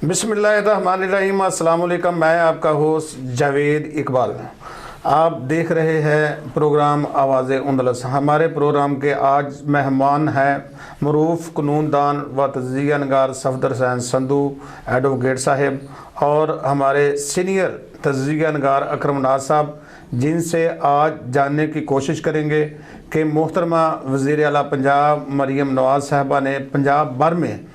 बिस्मिल्लाहिर्रहमानिर्रहीम। अस्सलाम वालेकुम। मैं आपका होस्ट जावेद इकबाल। आप देख रहे हैं प्रोग्राम आवाज़े अंदलस। हमारे प्रोग्राम के आज मेहमान हैं मरूफ कानूनदान व तजिया नगार सफदर हुसैन संधू एडवोकेट साहब और हमारे सीनियर तजिया नगार अकरम नाज साहब, जिनसे आज जानने की कोशिश करेंगे कि मोहतरमा वज़ीर आला पंजाब मरीम नवाज़ साहबा ने पंजाब भर में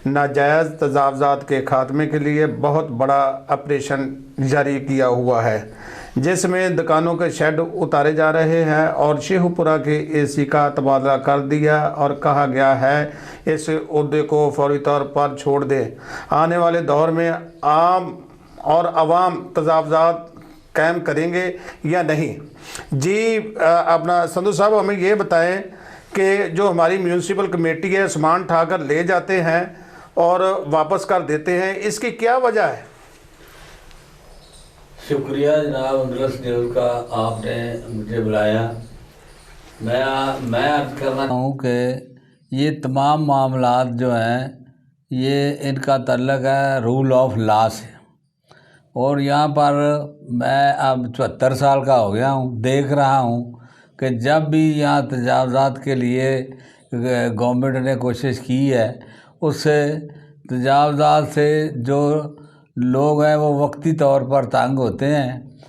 नाजायज़ तजावज़ात के ख़ात्मे के लिए बहुत बड़ा ऑपरेशन जारी किया हुआ है, जिसमें दुकानों के शेड उतारे जा रहे हैं और शेखुपुरा के एसी का तबादला कर दिया और कहा गया है इस उहदे को फौरी तौर पर छोड़ दें। आने वाले दौर में आम और अवाम तजावज़ात कायम करेंगे या नहीं। जी अपना संधू साहब हमें ये बताएं कि जो हमारी म्यूनसिपल कमेटी है सामान उठाकर ले जाते हैं और वापस कर देते हैं, इसकी क्या वजह है? शुक्रिया जनाब अंदलस न्यूज़ का, आपने मुझे बुलाया। मैं अर्ज़ करना हूँ कि ये तमाम मामलात जो हैं ये इनका तल्लक है रूल ऑफ लॉ से। और यहाँ पर मैं अब 74 साल का हो गया हूँ, देख रहा हूँ कि जब भी यहाँ तजावज़ात के लिए गवर्नमेंट ने कोशिश की है, उससे तजावज़ात से जो लोग हैं वो वक्ती तौर पर तंग होते हैं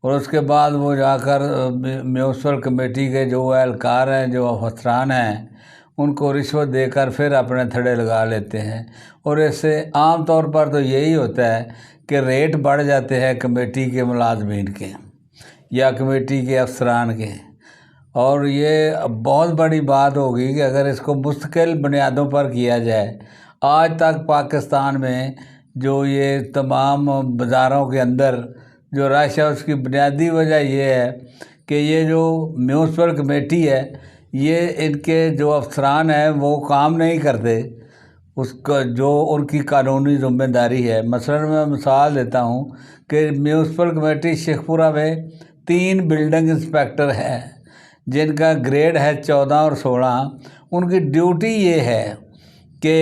और उसके बाद वो जाकर म्यूनसिपल कमेटी के जो एहलकार हैं, जो अफसरान हैं, उनको रिश्वत देकर फिर अपने थड़े लगा लेते हैं। और इससे आम तौर पर तो यही होता है कि रेट बढ़ जाते हैं कमेटी के मुलाजमीन के या कमेटी के अफसरान के। और ये बहुत बड़ी बात होगी कि अगर इसको मुस्तकिल बुनियादों पर किया जाए। आज तक पाकिस्तान में जो ये तमाम बाज़ारों के अंदर जो रश है, उसकी बुनियादी वजह ये है कि ये जो म्यूनसिपल कमेटी है, ये इनके जो अफसरान हैं वो काम नहीं करते उसका जो उनकी कानूनी ज़िम्मेदारी है। मसलन मैं मिसाल देता हूँ कि म्यूनसिपल कमेटी शेखपुरा में 3 बिल्डिंग इंस्पेक्टर हैं जिनका ग्रेड है 14 और 16। उनकी ड्यूटी ये है कि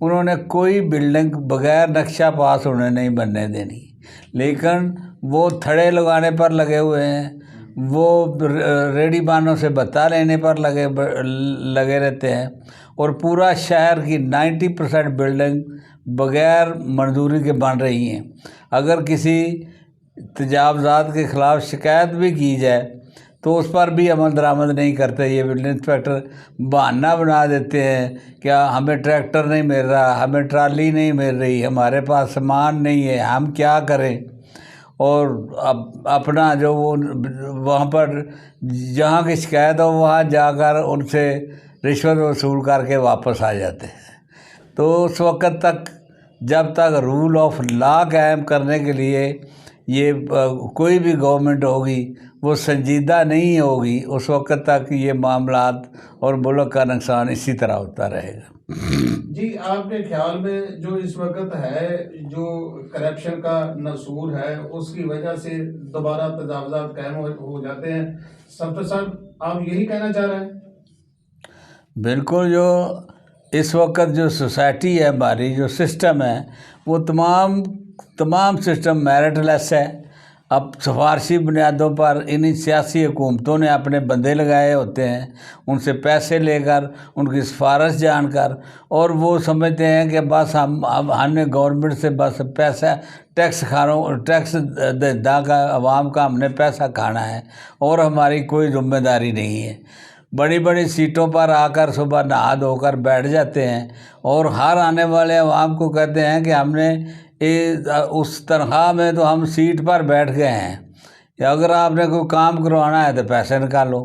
उन्होंने कोई बिल्डिंग बग़ैर नक्शा पास होने नहीं बनने देनी, लेकिन वो थड़े लगाने पर लगे हुए हैं, वो रेडी बानों से भत्ता लेने पर लगे रहते हैं और पूरा शहर की 90% बिल्डिंग बग़ैर मंजूरी के बन रही हैं। अगर किसी तजावज़ात के ख़िलाफ़ शिकायत भी की जाए तो उस पर भी अमल दरामद नहीं करते। ये बिल्डिंग इंस्पेक्टर बहाना बना देते हैं क्या हमें ट्रैक्टर नहीं मिल रहा, हमें ट्राली नहीं मिल रही, हमारे पास सामान नहीं है, हम क्या करें। और अब अपना जो वो वहाँ पर जहाँ की शिकायत हो वहाँ जाकर उनसे रिश्वत वसूल करके वापस आ जाते हैं। तो उस वक़्त तक जब तक रूल ऑफ लॉ कायम करने के लिए ये कोई भी गवर्नमेंट होगी वो संजीदा नहीं होगी, उस वक्त तक ये मामलात और मुल्क का नुकसान इसी तरह होता रहेगा। जी आपके ख्याल में जो इस वक्त है जो करप्शन का नसूर है, उसकी वजह से दोबारा तजावज़ात कायम हो जाते हैं। सफदर साहब आप यही कहना चाह रहे हैं? बिल्कुल। जो इस वक्त जो सोसाइटी है, हमारी जो सिस्टम है, वो तमाम सिस्टम मेरिटलेस है। अब सिफारशी बुनियादों पर इन्हीं सियासी हुकूमतों ने अपने बंदे लगाए होते हैं, उनसे पैसे लेकर, उनकी सिफारिश जानकर, और वो समझते हैं कि बस हमने गवर्नमेंट से बस पैसा टैक्स दा का आवाम का हमने पैसा खाना है और हमारी कोई जिम्मेदारी नहीं है। बड़ी बड़ी सीटों पर आकर सुबह नहा धोकर बैठ जाते हैं और हर आने वाले आवाम को कहते हैं कि हमने उस तनख्वाह में तो हम सीट पर बैठ गए हैं, या अगर आपने कोई काम करवाना है तो पैसे निकालो,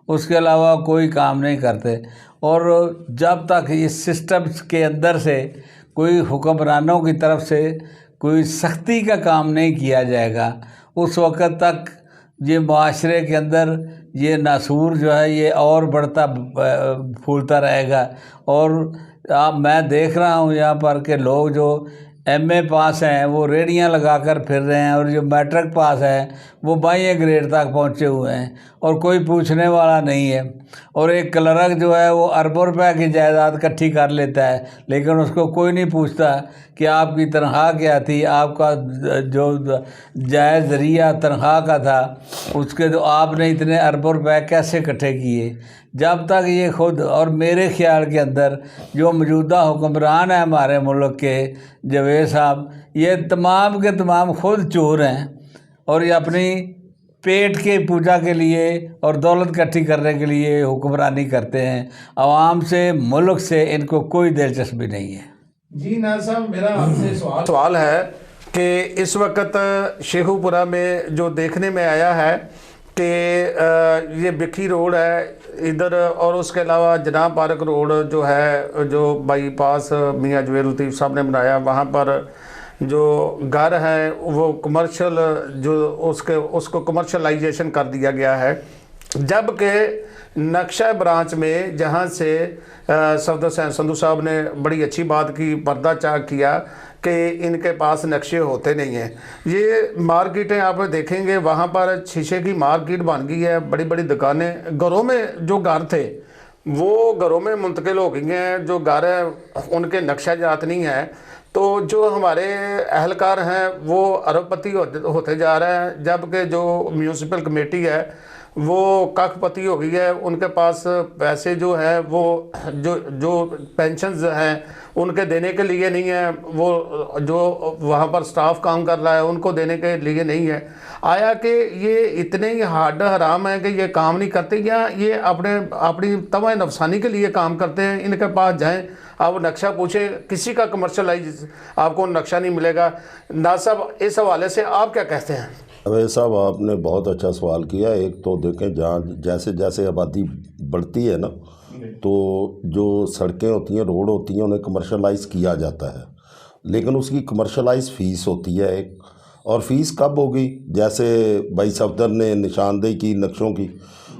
उसके अलावा कोई काम नहीं करते। और जब तक इस सिस्टम के अंदर से कोई हुक्मरानों की तरफ से कोई सख्ती का काम नहीं किया जाएगा, उस वक़्त तक ये माशरे के अंदर ये नासूर जो है ये और बढ़ता फूलता रहेगा। और मैं देख रहा हूँ यहाँ पर के लोग जो MA पास हैं वो रेडियाँ लगाकर फिर रहे हैं, और जो मैट्रिक पास है वो 22 ग्रेड तक पहुँचे हुए हैं और कोई पूछने वाला नहीं है। और एक क्लर्क जो है वो अरबों रुपए की जायदाद इकट्ठी कर लेता है, लेकिन उसको कोई नहीं पूछता کہ آپ کی تنخواہ کیا تھی، آپ کا جو جائز ذریعہ تنخواہ کا تھا اس کے تو آپ نے اتنے اربوں روپے کیسے اکٹھے کیے. جب تک یہ خود، اور میرے خیال کے اندر جو موجودہ حکمران ہیں ہمارے ملک کے جاوید صاحب، یہ تمام کے تمام خود چور ہیں اور یہ اپنی پیٹ کے پوجا کے لیے اور دولت اکٹھی کرنے کے لیے حکمرانی کرتے ہیں. عوام سے، ملک سے ان کو کوئی دلچسپی نہیں ہے. جی ناز صاحب، میرا آپ سے سوال ہے کہ اس وقت شیخو پورہ میں جو دیکھنے میں آیا ہے کہ یہ بکھی روڈ ہے ادھر، اور اس کے علاوہ جناب پارک روڈ جو ہے، جو بائی پاس میاں جویل لطیف صاحب نے بنایا، وہاں پر جو گھر ہیں وہ کمرشل، جو اس کو کمرشلائزیشن کر دیا گیا ہے. جبکہ نقشہ برانچ میں جہاں سے صفدر حسین سندھو صاحب نے بڑی اچھی بات کی، پردہ چاک کیا کہ ان کے پاس نقشے ہوتے نہیں ہیں. یہ مارکیٹیں آپ دیکھیں گے، وہاں پر شیشے کی مارکیٹ بن گئی ہے، بڑی بڑی دکانیں. گھروں میں جو گھر تھے وہ گھروں میں منتقل ہو گئی ہیں، جو گھر ہیں ان کے نقشہ جات نہیں ہیں. تو جو ہمارے اہلکار ہیں وہ ارب پتی ہوتے جا رہے ہیں، جبکہ جو میونسپل کمیٹی ہے وہ کخ پتی ہو گئی ہے. ان کے پاس پیسے جو ہیں وہ جو پینشنز ہیں ان کے دینے کے لیے نہیں ہیں، وہ جو وہاں پر سٹاف کام کر رہا ہے ان کو دینے کے لیے نہیں ہے. آیا کہ یہ اتنے ہی ہارڈ حرام ہیں کہ یہ کام نہیں کرتے، یا یہ اپنی طمع نفسانی کے لیے کام کرتے ہیں؟ ان کے پاس جائیں، آپ نقشہ پوچھیں، کسی کا کمرشلائز آپ کو نقشہ نہیں ملے گا. ناز صاحب، اس حوالے سے آپ کیا کہتے ہیں؟ جاوید صاحب، آپ نے بہت اچھا سوال کیا. ایک تو دیکھیں، جہاں جیسے جیسے آبادی بڑھتی ہے نا، تو جو سڑکیں ہوتی ہیں، روڈ ہوتی ہیں، انہیں کمرشلائز کیا جاتا ہے، لیکن اس کی کمرشلائز فیس ہوتی ہے ایک. اور فیس کب ہوگی؟ جیسے بھائی صفدر نے نشاندہی کی نقشوں کی،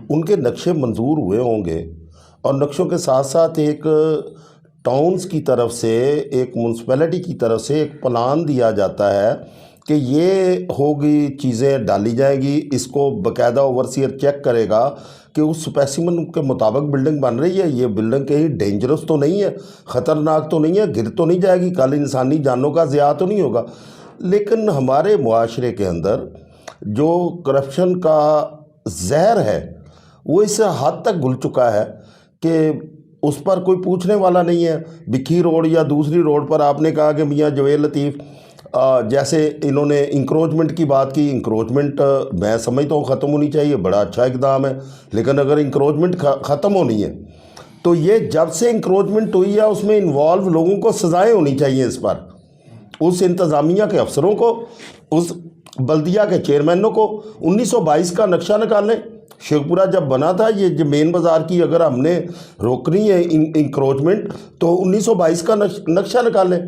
ان کے نقشے منظور ہوئے ہوں گے، اور نقشوں کے ساتھ ساتھ ایک ٹاؤنز کی طرف سے، ایک میونسپلٹی کی طرف سے ایک پلان دیا جاتا ہے کہ یہ ہوگی، چیزیں ڈالی جائیں گی. اس کو باقاعدہ اوورسیئر چیک کرے گا کہ اس اسپیسیمن کے مطابق بلڈنگ بن رہی ہے، یہ بلڈنگ کہیں ڈینجرس تو نہیں ہے، خطرناک تو نہیں ہے، گر تو نہیں جائے گی، کل انسانی جانوں کا ضیاع تو نہیں ہوگا. لیکن ہمارے معاشرے کے اندر جو کرپشن کا زہر ہے وہ اس حد تک گھل چکا ہے کہ اس پر کوئی پوچھنے والا نہیں ہے. بکھی روڈ یا دوسری روڈ پر آپ نے کہا کہ میاں جویل لطیف، جیسے انہوں نے انکروچمنٹ کی بات کی. انکروچمنٹ میں سمجھتا ہوں ختم ہونی چاہیے، بڑا اچھا اقدام ہے. لیکن اگر انکروچمنٹ ختم ہونی ہے تو یہ جب سے انکروچمنٹ ہوئی ہے اس میں انوالو لوگوں کو سزائیں ہونی چاہیے. اس پر اس انتظامیہ کے افسروں کو، اس بلدیہ کے چیئرمینوں کو 1922 کا نقشہ نکالیں. شیخ پورہ جب بنا تھا، یہ جو مین بازار کی اگر ہم نے روکنی ہے انکروچمنٹ تو 1922 کا نقشہ نکالیں.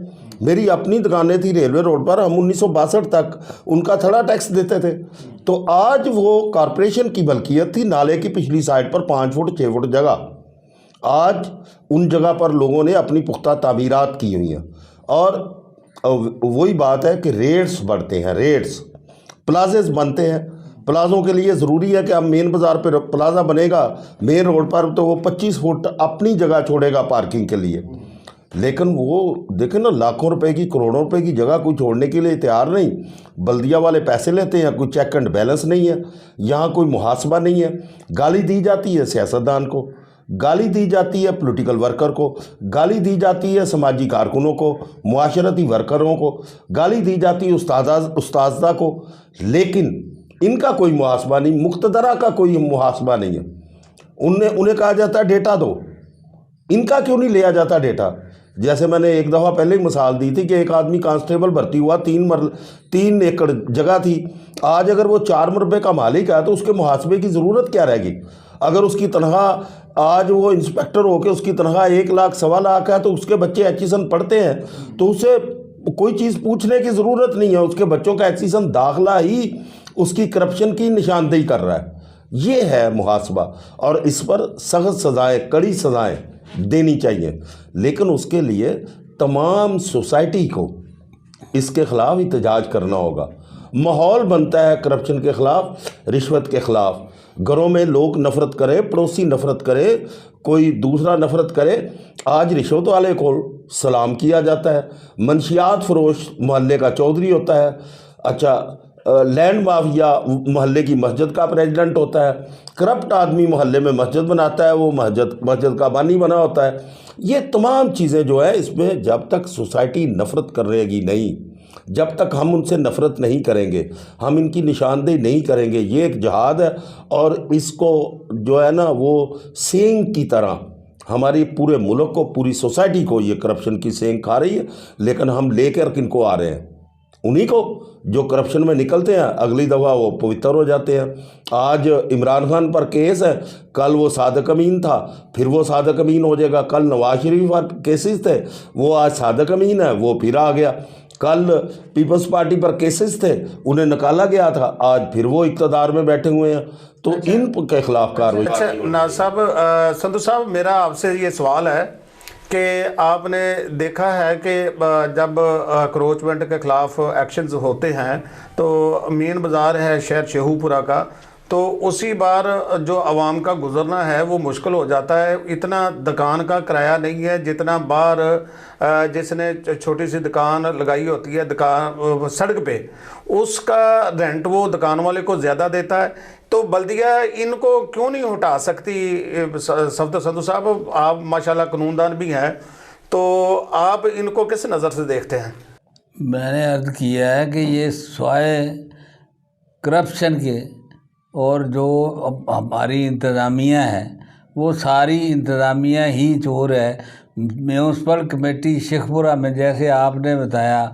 میری اپنی دکانیں تھی ریلوے روڈ پر، ہم 1962 تک ان کا تھوڑا ٹیکس دیتے تھے. تو آج وہ کارپوریشن کی ملکیت تھی. نالے کی پچھلی سائڈ پر 5 فٹ 6 فٹ جگہ، آج ان جگہ پر لوگوں نے اپنی پختہ تعمیرات کی ہوئی ہیں. اور وہی بات ہے کہ ریٹس بڑھتے ہیں، ریٹس، پلازز بنتے ہیں. پلازوں کے لیے ضروری ہے کہ اب مین بازار پہ پلازا بنے گا مین روڈ پر تو وہ 25 فٹ اپنی جگہ چھوڑے گا پارکنگ کے لیے. لیکن وہ دیکھیں نا، لاکھوں روپے کی، کروڑوں روپے کی جگہ کوئی چھوڑنے کے لیے تیار نہیں. بلدیہ والے پیسے لیتے ہیں، کوئی چیک اینڈ بیلنس نہیں ہے، یہاں کوئی محاسبہ نہیں ہے. گالی دی جاتی ہے سیاستدان کو، گالی دی جاتی ہے پولیٹیکل ورکر کو، گالی دی جاتی ہے سماجی کارکنوں کو، معاشرتی ورکروں کو، گالی دی جاتی ہے استاذہ کو. لیکن ان کا کوئی محاسبہ نہیں، مقتدرہ کا کوئی محاسبہ نہیں ہے. انہیں کہا جاتا ہے ڈیٹا دو. ان کا کیوں نہیں لیا جاتا ڈیٹا؟ جیسے میں نے ایک دفعہ پہلے ہی مثال دی تھی کہ ایک آدمی کانسٹیبل بھرتی ہوا، 3 ایکڑ جگہ تھی. آج اگر وہ 4 مربے کا مالک ہے تو اس کے محاسبے کی ضرورت کیا رہے گی؟ اگر اس کی تنخواہ، آج وہ انسپیکٹر ہو کے اس کی تنخواہ 1 لاکھ 1.25 لاکھ ہے تو اس کے بچے ایچیسن پڑھتے ہیں تو اسے کوئی چیز پوچھنے کی ضرورت نہیں ہے. اس کے بچوں کا ایچیسن داخلہ ہی اس کی کرپشن کی نشاندہی کر رہا ہے. یہ ہے محاسبہ، اور اس پر سخت سزائیں، کڑی سزائیں دینی چاہیے. لیکن اس کے لیے تمام سوسائٹی کو اس کے خلاف احتجاج کرنا ہوگا. माहौल बनता है करप्शन के ख़िलाफ़, रिश्वत के ख़िलाफ़। घरों में लोग नफ़रत करे, पड़ोसी नफ़रत करे, कोई दूसरा नफ़रत करे। आज रिश्वत वाले को सलाम किया जाता है, मंशियात फरोश मोहल्ले का चौधरी होता है, अच्छा लैंड माफिया मोहल्ले की मस्जिद का प्रेसिडेंट होता है, करप्ट आदमी मोहल्ले में मस्जिद बनाता है, वो मस्जिद का बानी बना होता है। ये तमाम चीज़ें जो है, इसमें जब तक सोसाइटी नफ़रत करेगी नहीं, जब तक हम उनसे नफ़रत नहीं करेंगे, हम इनकी निशानदेही नहीं करेंगे, ये एक जहाद है। और इसको जो है ना, वो सेंग की तरह हमारी पूरे मुल्क को, पूरी सोसाइटी को ये करप्शन की सेंग खा रही है। लेकिन हम लेकर किनको आ रहे हैं? उन्हीं को जो करप्शन में निकलते हैं, अगली दफ़ा वो पवित्र हो जाते हैं। आज इमरान खान पर केस है, कल वो सादिक अमीन था, फिर वो सादिक अमीन हो जाएगा। कल नवाज शरीफ पर केसेस थे, वो आज सादिक अमीन है, वो फिर आ गया। कल पीपल्स पार्टी पर केसेस थे, उन्हें निकाला गया था, आज फिर वो इक़्तिदार में बैठे हुए हैं। तो इन के खिलाफ कार्रवाई। अच्छा नाज़ साहब, संधू साहब, मेरा आपसे ये सवाल है कि आपने देखा है कि जब क्रोचमेंट के ख़िलाफ़ एक्शंस होते हैं तो मेन बाज़ार है शहर शेखुपुरा का, तो उसी बार जो आवाम का गुज़रना है वो मुश्किल हो जाता है। इतना दुकान का किराया नहीं है जितना बाहर जिसने छोटी सी दुकान लगाई होती है दुकान सड़क पे, उसका रेंट वो दुकान वाले को ज़्यादा देता है। तो बल्दिया इनको क्यों नहीं हटा सकती? संधू साहब, आप माशाल्लाह कानूनदान भी हैं, तो आप इनको किस नज़र से देखते हैं? मैंने अर्ज़ किया है कि ये स्वाय करप्शन के और जो हमारी इंतज़ामिया है, वो सारी इंतज़ामिया ही चोर है। म्यूनसिपल कमेटी शेखपुरा में, जैसे आपने बताया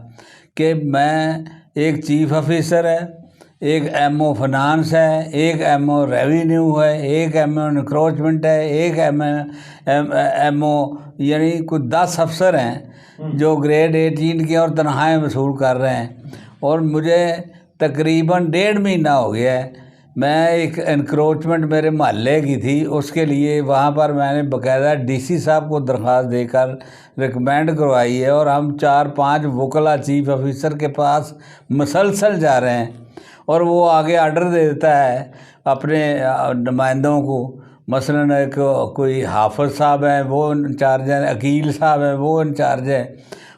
कि मैं एक चीफ ऑफिसर है, एक एमओ फाइनेंस है, एक एमओ रेवेन्यू है, एक एमओ इंक्रोचमेंट है, एक एमओ, यानी कुछ 10 अफसर हैं जो ग्रेड 18 की और तनख्वाहें वसूल कर रहे हैं। और मुझे तकरीबन 1.5 महीना हो गया है, मैं एक इंक्रोचमेंट मेरे महल्ले की थी, उसके लिए वहाँ पर मैंने बाकायदा डीसी साहब को दरख्वास्त देकर रिकमेंड करवाई है। और हम 4-5 वकला चीफ ऑफिसर के पास मुसलसल जा रहे हैं, और वो आगे आर्डर दे देता है अपने नुमाइंदों को। मसलन एक कोई हाफिज साहब हैं, वो इंचार्ज हैं, अकील साहब हैं, वो इंचार्ज है,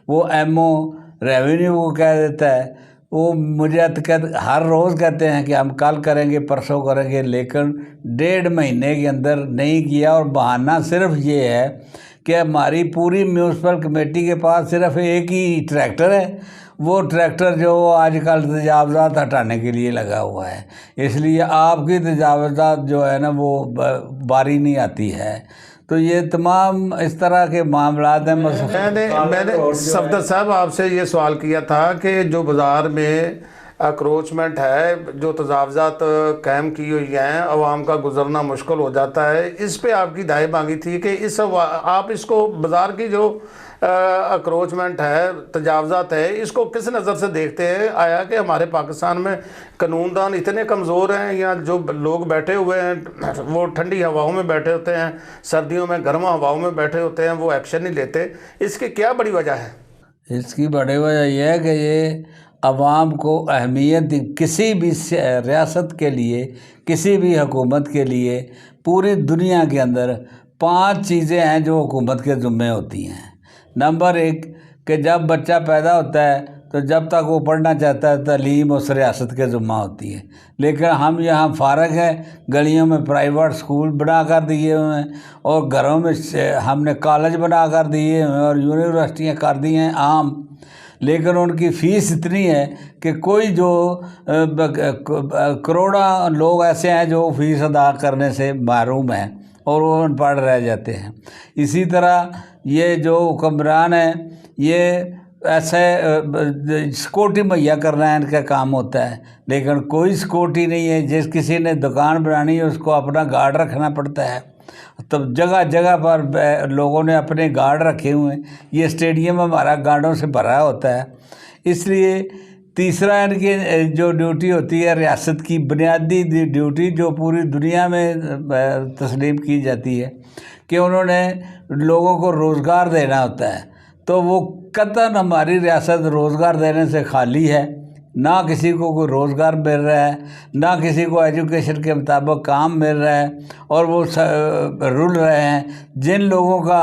वो एमओ रेवेन्यू को कह देता है, वो मुझे हर रोज़ कहते हैं कि हम कल करेंगे, परसों करेंगे, लेकिन 1.5 महीने के अंदर नहीं किया। और बहाना सिर्फ ये है कि हमारी पूरी म्यूनसिपल कमेटी के पास सिर्फ एक ही ट्रैक्टर है, वो ट्रैक्टर जो आजकल तजावज़ात हटाने के लिए लगा हुआ है, इसलिए आपकी तजावज़ात जो है ना वो बारी नहीं आती है। तो ये तमाम इस तरह के मामलात हैं। मैंने सफदर साहब आपसे ये सवाल किया था कि जो बाज़ार में अक्रोचमेंट है, जो तजावज़ात कायम की हुई हैं, आवाम का गुजरना मुश्किल हो जाता है, इस पे आपकी राय मांगी थी कि आप इसको बाज़ार की जो अक्रोचमेंट है, तजावज़ात है, इसको किस नज़र से देखते हैं? आया कि हमारे पाकिस्तान में कानूनदान इतने कमज़ोर हैं, या जो लोग बैठे हुए हैं वो ठंडी हवाओं में बैठे होते हैं, सर्दियों में गर्म हवाओं में बैठे होते हैं, वो एक्शन नहीं लेते? इसकी क्या बड़ी वजह है? इसकी बड़ी वजह यह है कि ये अवाम को अहमियत किसी भी रियासत के लिए, किसी भी हुकूमत के लिए, पूरी दुनिया के अंदर 5 चीज़ें हैं जो हुकूमत के ज़िम्मे होती हैं। नंबर 1 कि जब बच्चा पैदा होता है तो जब तक वो पढ़ना चाहता है, तालीम उस रियासत के ज़िम्मा होती है। लेकिन हम यहाँ फारग हैं, गलियों में प्राइवेट स्कूल बना कर दिए हुए हैं, और घरों में हमने कॉलेज बना कर दिए हुए हैं, और यूनिवर्सिटियाँ कर दी हैं आम, लेकिन उनकी फ़ीस इतनी है कि कोई जो करोड़ों लोग ऐसे हैं जो फ़ीस अदा करने से महरूम हैं और वो अनपढ़ रह जाते हैं। इसी तरह ये जो हुक्मरान हैं, ये ऐसे सिक्योरिटी मुहैया करना इनका काम होता है, लेकिन कोई सिक्योरिटी नहीं है। जिस किसी ने दुकान बनानी है उसको अपना गार्ड रखना पड़ता है, तब जगह जगह पर लोगों ने अपने गार्ड रखे हुए हैं। ये स्टेडियम हमारा गार्डों से भरा होता है। इसलिए तीसरा इनकी जो ड्यूटी होती है, रियासत की बुनियादी ड्यूटी जो पूरी दुनिया में तस्लीम की जाती है, कि उन्होंने लोगों को रोज़गार देना होता है। तो वो कतई हमारी रियासत रोज़गार देने से खाली है, ना किसी को कोई रोज़गार मिल रहा है, ना किसी को एजुकेशन के मुताबिक काम मिल रहा है, और वो रुल रहे हैं। जिन लोगों का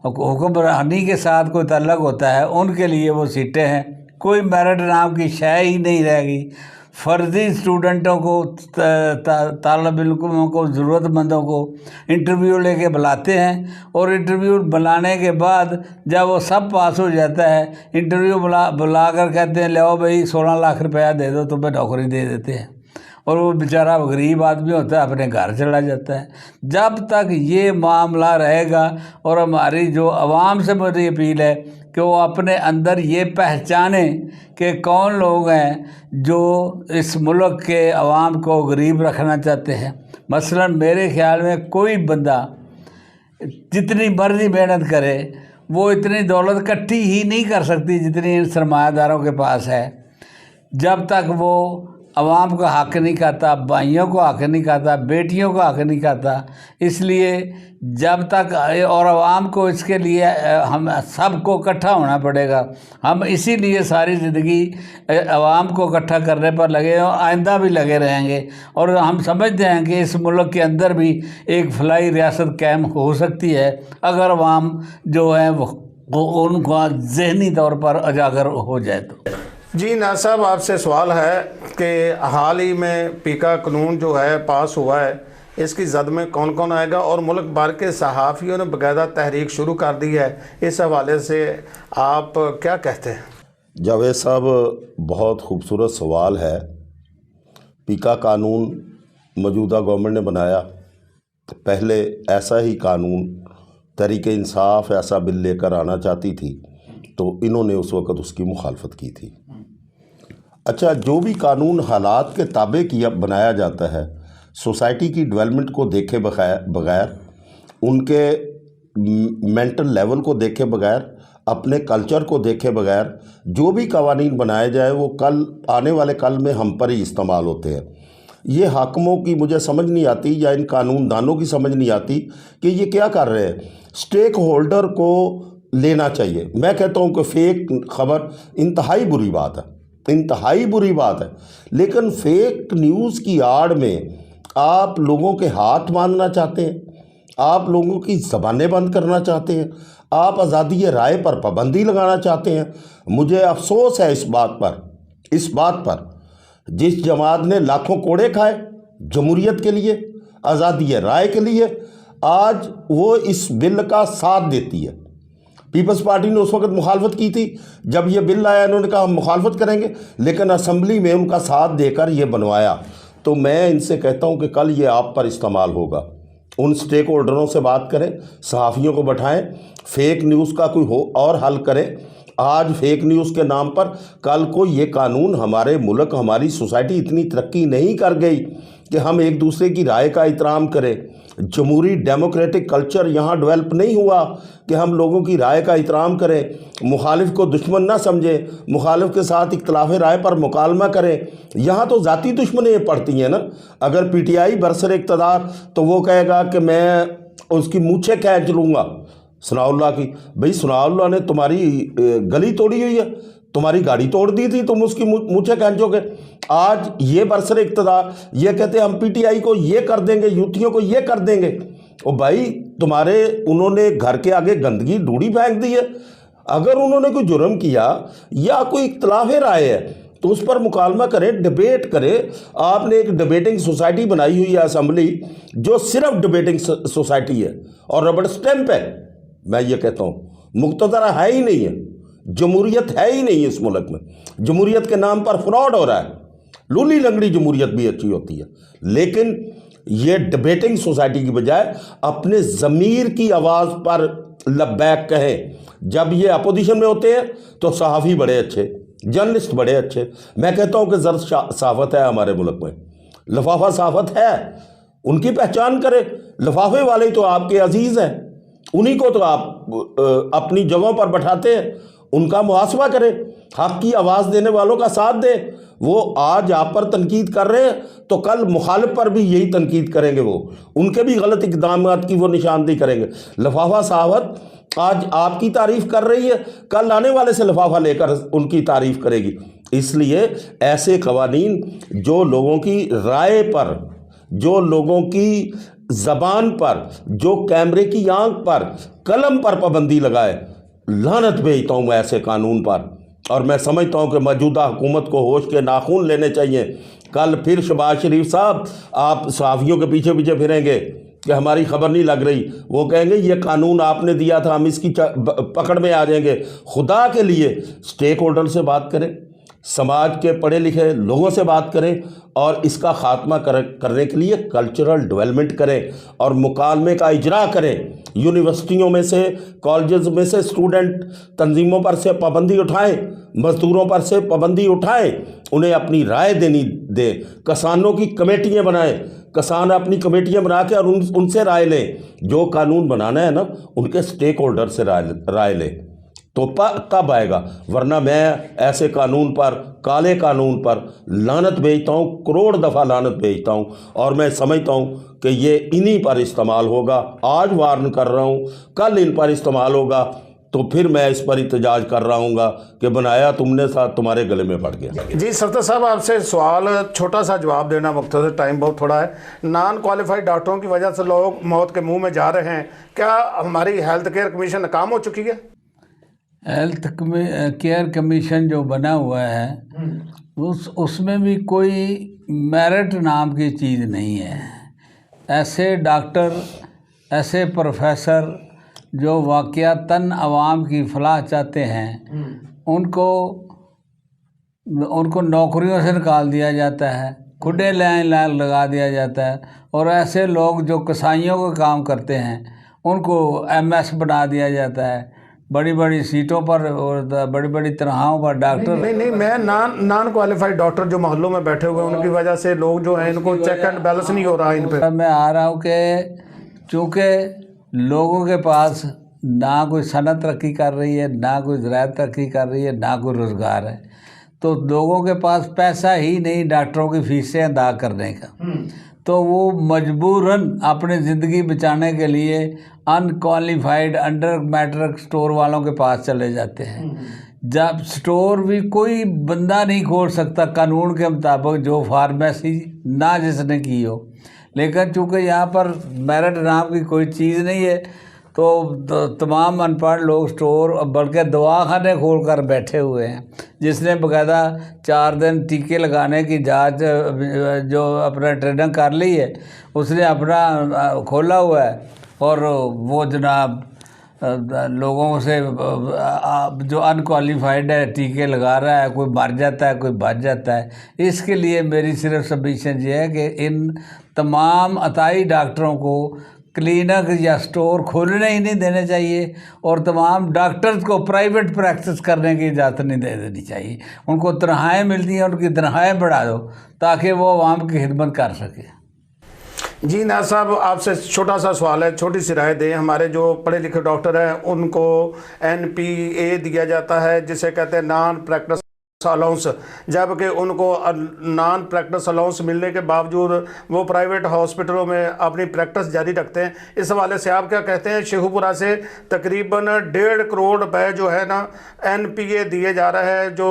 हुक्मरानी के साथ कोई ताल्लुक़ होता है उनके लिए वो सीटें हैं। कोई मेरिट नाम की शय ही नहीं रहेगी। फर्जी स्टूडेंटों को, तालिब इल्मों को, ज़रूरतमंदों को इंटरव्यू लेके बुलाते हैं, और इंटरव्यू बुलाने के बाद जब वो सब पास हो जाता है, इंटरव्यू बुलाकर कहते हैं लो भाई 16 लाख रुपया दे दो, तुम्हें नौकरी दे देते हैं, और वो बेचारा गरीब आदमी होता है अपने घर चला जाता है। जब तक ये मामला रहेगा, और हमारी जो आवाम से मेरी अपील है कि वो अपने अंदर ये पहचाने कि कौन लोग हैं जो इस मुल्क के अवाम को गरीब रखना चाहते हैं। मसलन मेरे ख्याल में कोई बंदा जितनी मर्जी मेहनत करे वो इतनी दौलत इकट्ठी ही नहीं कर सकती जितनी इन सरमायादारों के पास है। जब तक वो अवाम का हक़ नहीं खाता, भाइयों को हक़ नहीं खाता, बेटियों का हक़ नहीं खाता, इसलिए जब तक, और अवाम को इसके लिए हम सबको इकट्ठा होना पड़ेगा। हम इसीलिए सारी ज़िंदगी अवाम को इकट्ठा करने पर लगे और आइंदा भी लगे रहेंगे, और हम समझते हैं कि इस मुल्क के अंदर भी एक फलाही रियासत कायम हो सकती है अगर अवाम जो है वो उनका ज़हनी तौर पर उजागर हो जाए तो। जी ना साहब, आपसे सवाल है कि हाल ही में पीका कानून जो है पास हुआ है, इसकी जद में कौन कौन आएगा, और मुल्क भर के सहाफ़ियों ने बाकायदा तहरीक शुरू कर दी है, इस हवाले से आप क्या कहते हैं? जावेद साहब, बहुत खूबसूरत सवाल है। पीका कानून मौजूदा गवर्नमेंट ने बनाया, पहले ऐसा ही कानून तहरीक इंसाफ ऐसा बिल लेकर आना चाहती थी, तो इन्होंने उस वक़्त उसकी मुखालफत की थी। अच्छा, जो भी कानून हालात के ताबे किया बनाया जाता है, सोसाइटी की डेवलपमेंट को देखे बगैर, उनके मेंटल लेवल को देखे बगैर, अपने कल्चर को देखे बगैर जो भी कवानीन बनाए जाए वो कल आने वाले कल में हम पर ही इस्तेमाल होते हैं। ये हाकिमों की मुझे समझ नहीं आती, या इन कानूनदानों की समझ नहीं आती कि ये क्या कर रहे हैं। स्टेक होल्डर को लेना चाहिए। मैं कहता हूँ कि फेक खबर इंतहाई बुरी बात है, इंतहाई बुरी बात है, लेकिन फेक न्यूज़ की आड़ में आप लोगों के हाथ बांधना चाहते हैं, आप लोगों की ज़बानें बंद करना चाहते हैं, आप आज़ादी राय पर पाबंदी लगाना चाहते हैं। मुझे अफसोस है इस बात पर जिस जमात ने लाखों कोड़े खाए जमहूरियत के लिए, आज़ादी राय के लिए, आज वो इस बिल का साथ देती है। पीपल्स पार्टी ने उस वक्त मुखालफत की थी, जब ये बिल आया इन्होंने कहा हम मुखालफत करेंगे, लेकिन असम्बली में उनका साथ देकर ये बनवाया। तो मैं इनसे कहता हूँ कि कल ये आप पर इस्तेमाल होगा। उन स्टेक होल्डरों से बात करें, सहाफ़ियों को बैठाएं, फेक न्यूज़ का कोई हो और हल करें। आज फेक न्यूज़ के नाम पर कल को ये कानून, हमारे मुल्क, हमारी सोसाइटी इतनी तरक्की नहीं कर गई कि हम एक दूसरे की राय का एहतराम करें। जमहूरी डेमोक्रेटिक कल्चर यहाँ डेवलप नहीं हुआ कि हम लोगों की राय का एहतराम करें, मुखालिफ को दुश्मन ना समझें, मुखालिफ के साथ इख्तिलाफ राय पर मुकालमा करें। यहाँ तो ज़ाती दुश्मनी पड़ती हैं ना। अगर पीटीआई बरसर इक़्तिदार तो वो कहेगा कि मैं उसकी मूछें खींच लूँगा सनाउल्लाह की। भाई सनाउल्लाह ने तुम्हारी गली तोड़ी हुई है, तुम्हारी गाड़ी तोड़ दी थी, तुम उसकी मूछें खींचोगे। आज ये बरसर इक़्तिदार ये कहते हैं हम पीटीआई को ये कर देंगे, यूथियों को ये कर देंगे। ओ भाई, तुम्हारे उन्होंने घर के आगे गंदगी ढूंढी फेंक दी है। अगर उन्होंने कोई जुर्म किया या कोई इख्तिलाफ राय है तो उस पर मुकालमा करें, डिबेट करें। आपने एक डिबेटिंग सोसाइटी बनाई हुई है असम्बली, जो सिर्फ डिबेटिंग सोसाइटी है और रबड़ स्टैंप है। मैं ये कहता हूँ मुक़्तदर है ही नहीं है, जमहूरियत है ही नहीं इस मुल्क में। जमहूरियत के नाम पर फ्रॉड हो रहा है। लूली लंगड़ी जमहूरियत भी अच्छी होती है, लेकिन ये डिबेटिंग सोसाइटी की बजाय अपने ज़मीर की आवाज़ पर लब्बैक कहें। जब ये अपोजिशन में होते हैं तो सहाफ़ी बड़े अच्छे, जर्नलिस्ट बड़े अच्छे। मैं कहता हूँ कि ज़र्द सहाफ़त है हमारे मुल्क में, लफाफा सहाफ़त है, उनकी पहचान करें। लफाफे वाले तो आपके अजीज़ हैं, उन्हीं को तो आप अपनी जगहों पर बैठाते हैं, उनका मुहासबा करें, हक़ की आवाज़ देने वालों का साथ दें। वो आज आप पर तनकीद कर रहे हैं तो कल मुखालिफ पर भी यही तनकीद करेंगे, वो उनके भी गलत इक़दामात की वो निशानदेही करेंगे। लफाफा सहाफ़त आज आपकी तारीफ़ कर रही है, कल आने वाले से लफाफा लेकर उनकी तारीफ़ करेगी। اس لیے ایسے قوانین جو لوگوں کی رائے پر، جو لوگوں کی زبان پر، جو کیمرے کی آنکھ پر، قلم پر پابندی لگائے، لعنت بھیجتا ہوں میں ایسے قانون پر۔ اور میں سمجھتا ہوں کہ موجودہ حکومت کو ہوش کے ناخن لینے چاہیے۔ کل پھر شہباز شریف صاحب آپ صحافیوں کے پیچھے پیچھے پھریں گے کہ ہماری خبر نہیں لگ رہی، وہ کہیں گے یہ قانون آپ نے دیا تھا، ہم اس کی پکڑ میں آ جائیں گے۔ خدا کے لیے سٹیک ہولڈر سے بات کریں، سماج کے پڑھے لکھے لوگوں سے بات کریں، اور اس کا خاتمہ کرنے کے لیے کلچرل ڈیولپمنٹ کریں اور مکالمے کا اجرا کریں۔ یونیورسٹیوں میں سے، کالجز میں سے اسٹوڈنٹ تنظیموں پر سے پابندی اٹھائیں، مزدوروں پر سے پابندی اٹھائیں، انہیں اپنی رائے دیں۔ کسانوں کی کمیٹیاں بنائیں، کسان اپنی کمیٹیاں بنا کے اور ان سے رائے لیں۔ جو قانون بنانا ہے نا، ان کے سٹیک ہولڈر سے رائے لیں، تو تب آئے گا۔ ورنہ میں ایسے قانون پر، کالے قانون پر لعنت بھیجتا ہوں، کروڑ دفعہ لعنت بھیجتا ہوں، اور میں سمجھتا ہوں کہ یہ انہی پر استعمال ہوگا۔ آج وارن کر رہا ہوں، کل ان پر استعمال ہوگا، تو پھر میں اس پر احتجاج کر رہا ہوں گا کہ بنایا تم نے، ساتھ تمہارے گلے میں پڑ گیا۔ جی سرتر صاحب، آپ سے سوال چھوٹا سا جواب دینا مختصر، ٹائم بہت تھوڑا ہے۔ نان کوالیفائڈ ڈاکٹروں کی وجہ سے لوگ موت کے منہ میں جا رہے ہیں، کیا ہماری ہیلتھ کیئر کمیشن ناکام ہو چکی ہے؟ ہیلتھ کیئر کمیشن جو بنا ہوا ہے اس میں بھی کوئی میرٹ نام کی چیز نہیں ہے۔ ایسے ڈاکٹر، ایسے پروفیسر جو واقعتاً عوام کی فلاح چاہتے ہیں، ان کو نوکریوں سے نکال دیا جاتا ہے، کھڈے لائن لگا دیا جاتا ہے، اور ایسے لوگ جو کسائیوں کا کام کرتے ہیں ان کو ایم ایس بنا دیا جاتا ہے۔ بڑی بڑی سیٹوں پر اور بڑی بڑی تنخواہوں پر ڈاکٹر نہیں میں نان کوالیفائڈ ڈاکٹر جو محلوں میں بیٹھے ہوئے ہیں ان کی وجہ سے لوگ جو ہیں ان کو چیک اینڈ بیلنس نہیں ہو رہا ان پہ۔ میں آ رہا ہوں کہ چونکہ لوگوں کے پاس نہ کوئی صنعت ترقی کر رہی ہے، نہ کوئی زراعت ترقی کر رہی ہے، نہ کوئی روزگار ہے، تو لوگوں کے پاس پیسہ ہی نہیں ڈاکٹروں کی فیسیں ادا کرنے کا، تو وہ مجبوراً اپنی زندگی بچانے کے لیے ان کوالیفائڈ انڈر میٹرک سٹور والوں کے پاس چلے جاتے ہیں۔ جب سٹور بھی کوئی بندہ نہیں کھول سکتا قانون کے مطابق جو فارمیسی نہ جس نے کی ہو، لیکن چونکہ یہاں پر میرٹ نام کی کوئی چیز نہیں ہے، تو تمام ان پڑھ لوگ سٹور، بلکہ دواخانے کھول کر بیٹھے ہوئے ہیں۔ جس نے باقاعدہ 4 دن ٹیکے لگانے کی جانچ جو اپنا ٹریننگ کر لی ہے، اس نے اپنا کھولا ہوا ہے، اور وہ جناب لوگوں سے جو ان کوالیفائڈ ہے ٹیکے لگا رہا ہے، کوئی مر جاتا ہے، کوئی بچ جاتا ہے۔ اس کے لیے میری صرف سبمیشن یہ ہے کہ ان تمام عطائی ڈاکٹروں کو کلینک یا سٹور کھولنے ہی نہیں دینے چاہیے، اور تمام ڈاکٹرز کو پرائیویٹ پریکٹس کرنے کی اجازت نہیں دے دینی چاہیے۔ ان کو تنخواہیں ملتی ہیں، ان کی تنخواہیں بڑھا دو تاکہ وہ عوام کی خدمت کر سکے۔ جی ناز صاحب، آپ سے چھوٹا سا سوال ہے، چھوٹی سی رائے دیں۔ ہمارے جو پڑھے لکھے ڈاکٹر ہیں ان کو NPA دیا جاتا ہے، جسے کہتے ہیں نان پریکٹس الاؤنس، جبکہ ان کو نان پریکٹس الاؤنس ملنے کے باوجود وہ پرائیویٹ ہاسپٹلوں میں اپنی پریکٹس جاری رکھتے ہیں۔ اس حوالے سے آپ کیا کہتے ہیں؟ شیخو پورہ سے تقریباً 1.5 کروڑ روپے جو ہے نا NPA دیے جا رہے ہیں جو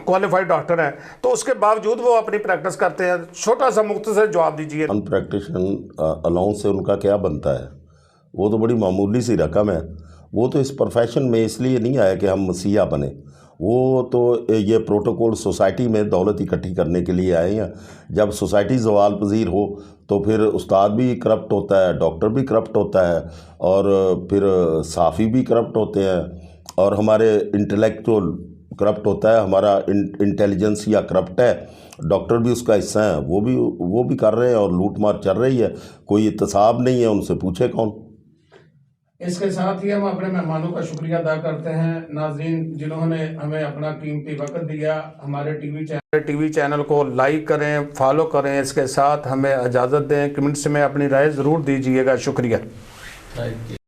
کوالیفائڈ ڈاکٹر ہیں، تو اس کے باوجود وہ اپنی پریکٹس کرتے ہیں۔ چھوٹا سا مختصر جواب دیجیے۔ ان پریکٹیشن الاؤنس سے ان کا کیا بنتا ہے؟ وہ تو بڑی معمولی سی رقم ہے۔ وہ تو اس پروفیشن میں اس لیے نہیں آیا کہ ہم مسیحا بنیں، وہ تو یہ پروٹوکول سوسائٹی میں دولت اکٹھی کرنے کے لیے آئے ہیں۔ جب سوسائٹی زوال پذیر ہو تو پھر استاد بھی کرپٹ ہوتا ہے، ڈاکٹر بھی کرپٹ ہوتا ہے، اور پھر صحافی بھی کرپٹ ہوتے ہیں، اور ہمارے انٹلیکچول کرپٹ ہوتا ہے، ہمارا انٹیلیجنس یا کرپٹ ہے۔ ڈاکٹر بھی اس کا حصہ ہیں، وہ بھی کر رہے ہیں، اور لوٹ مار چل رہی ہے، کوئی احتساب نہیں ہے، ان سے پوچھے کون۔ اس کے ساتھ ہی ہم اپنے مہمانوں کا شکریہ ادا کرتے ہیں، ناظرین جنہوں نے ہمیں اپنا قیمتی وقت دیا۔ ہمارے ٹی وی چینل کو لائک کریں، فالو کریں، اس کے ساتھ ہمیں اجازت دیں، کمنٹس میں اپنی رائے ضرور دیجیے گا۔ شکریہ۔